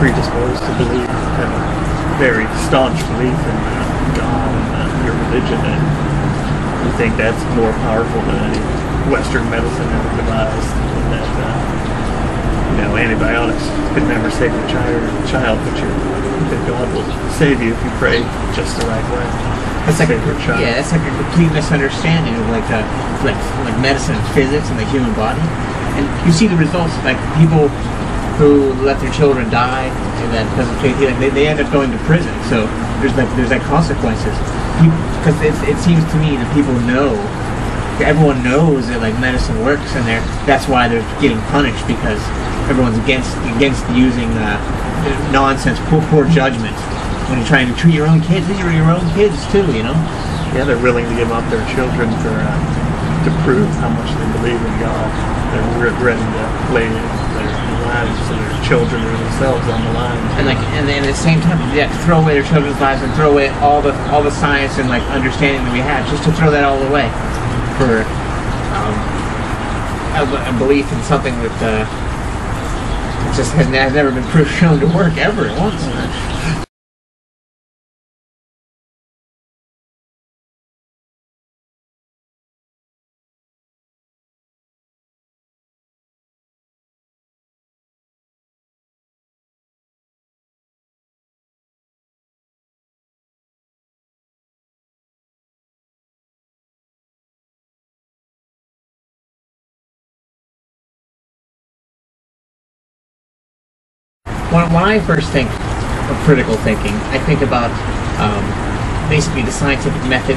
predisposed to believe, have a very staunch belief in God and your religion, and you think that's more powerful than any Western medicine ever devised, and that antibiotics could never save your child, but that God will save you if you pray just the right way. That's like that's like a complete misunderstanding of like medicine and physics and the human body. And you see the results, like people who let their children die and that doesn't faith healing, they end up going to prison. So there's consequences. Because it seems to me that people know, everyone knows that like medicine works, and that's why they're getting punished, because everyone's against using nonsense, poor judgment when you're trying to treat your own kids. These are your own kids too, you know. Yeah, they're willing to give up their children to prove how much they believe in God. They're ready to lay their lives to their children or themselves on the line. And at the same time, you have to throw away their children's lives and throw away all the science and like understanding that we have, just to throw that all away for a belief in something that just has never been shown to work ever once. When I first think of critical thinking, I think about basically the scientific method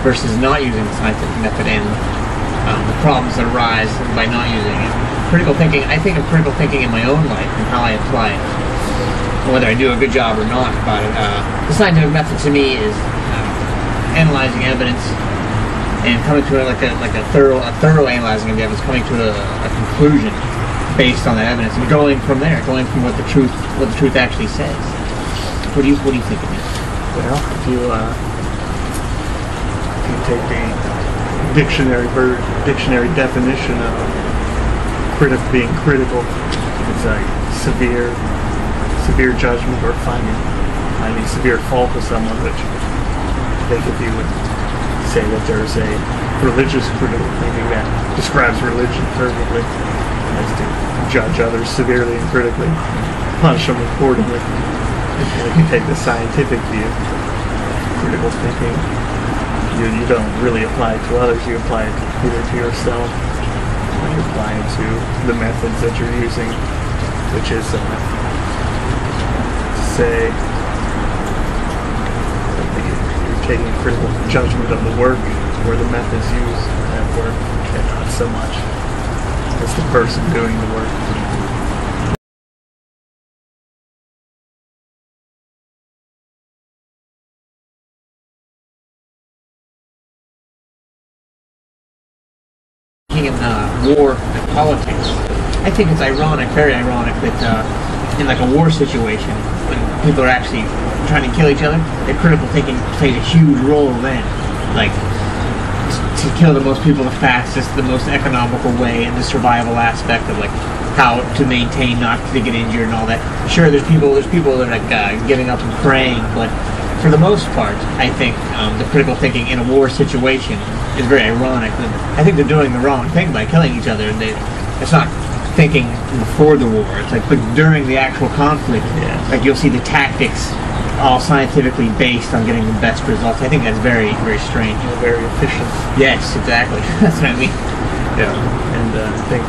versus not using the scientific method, and the problems that arise by not using it. Critical thinking, I think of critical thinking in my own life and how I apply it, whether I do a good job or not about it. The scientific method to me is analyzing evidence and coming to a thorough analyzing of the evidence, coming to a conclusion based on that evidence, and going from there, going from what the truth actually says. What do you think of it? Well, if you take the dictionary definition of being critical, it's a severe judgment or finding severe fault with someone, which I think if you would say that there's a religious critical thinking that describes religion perfectly, as to judge others severely and critically, punish them accordingly. And if you take the scientific view, critical thinking, you don't really apply it to others, you apply it either to yourself, or you apply it to the methods that you're using, which is to say you're taking critical judgment of the work or the methods used at work, and not so much as the person doing the work. In war and politics, I think it's ironic, very ironic, that in like a war situation, when people are actually trying to kill each other, that critical thinking plays a huge role then. Like, to kill the most people the fastest, the most economical way, and the survival aspect of like how to maintain not to get injured and all that. Sure, there's people that are like giving up and praying, but for the most part, I think the critical thinking in a war situation is very ironic. I think they're doing the wrong thing by killing each other. It's not thinking before the war. It's like, but during the actual conflict, like you'll see the tactics all scientifically based on getting the best results. I think that's very, very strange. Very efficient. Yes, exactly. That's what I mean. Yeah, and I think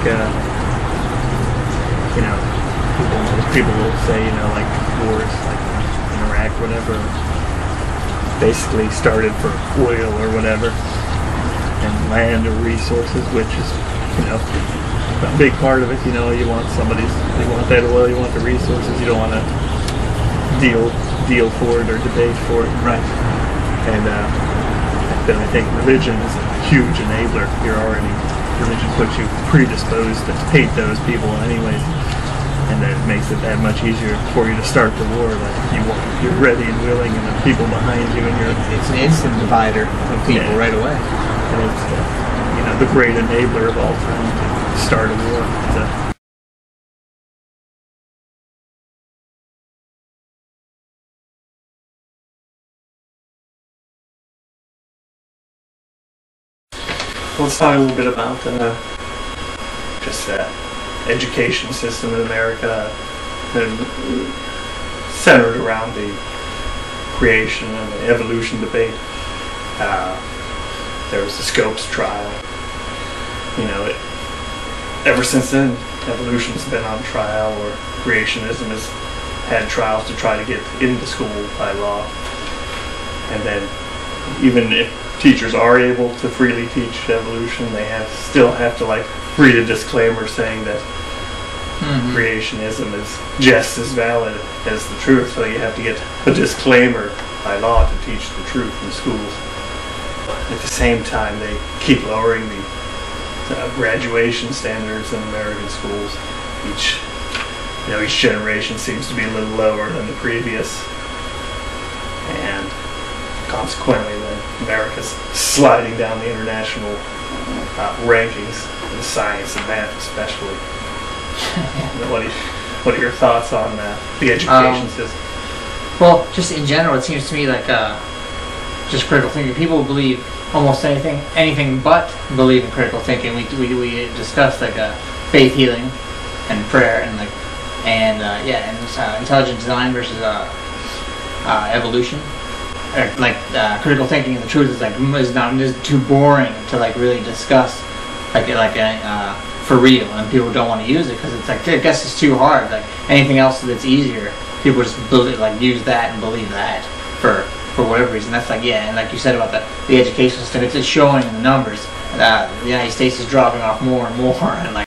people will say, like wars, like in Iraq, whatever, basically started for oil or whatever, and land or resources, which is, a big part of it. You want that oil, you want the resources, you don't want to deal for it or debate for it. Right. And then I think religion is a huge enabler. Religion puts you predisposed to hate those people anyways, and that makes it that much easier for you to start the war. Like you're ready and willing, and the people behind you, and it's an instant divider of people right away. And it's the great enabler of all time to start a war. let's talk a little bit about just the education system in America, and centered around the creation and the evolution debate. There was the Scopes trial. Ever since then, evolution's been on trial, or creationism has had trials to try to get into school by law. And then, even if teachers are able to freely teach evolution, they still have to read a disclaimer saying that creationism is just as valid as the truth. So you have to get a disclaimer by law to teach the truth in schools. At the same time, they keep lowering the graduation standards in American schools. Each generation seems to be a little lower than the previous, and consequently, then America's sliding down the international rankings in science and math, especially. What are your thoughts on the education system? Well, just in general, it seems to me like just critical thinking. People believe almost anything but believe in critical thinking. We discussed faith healing and prayer and intelligent design versus evolution. Critical thinking and the truth is too boring to really discuss for real, and people don't want to use it because it's I guess it's too hard. Anything else that's easier, people just use that and believe that for whatever reason. That's and like you said about the education system, it's just showing in the numbers that the United States is dropping off more and more, and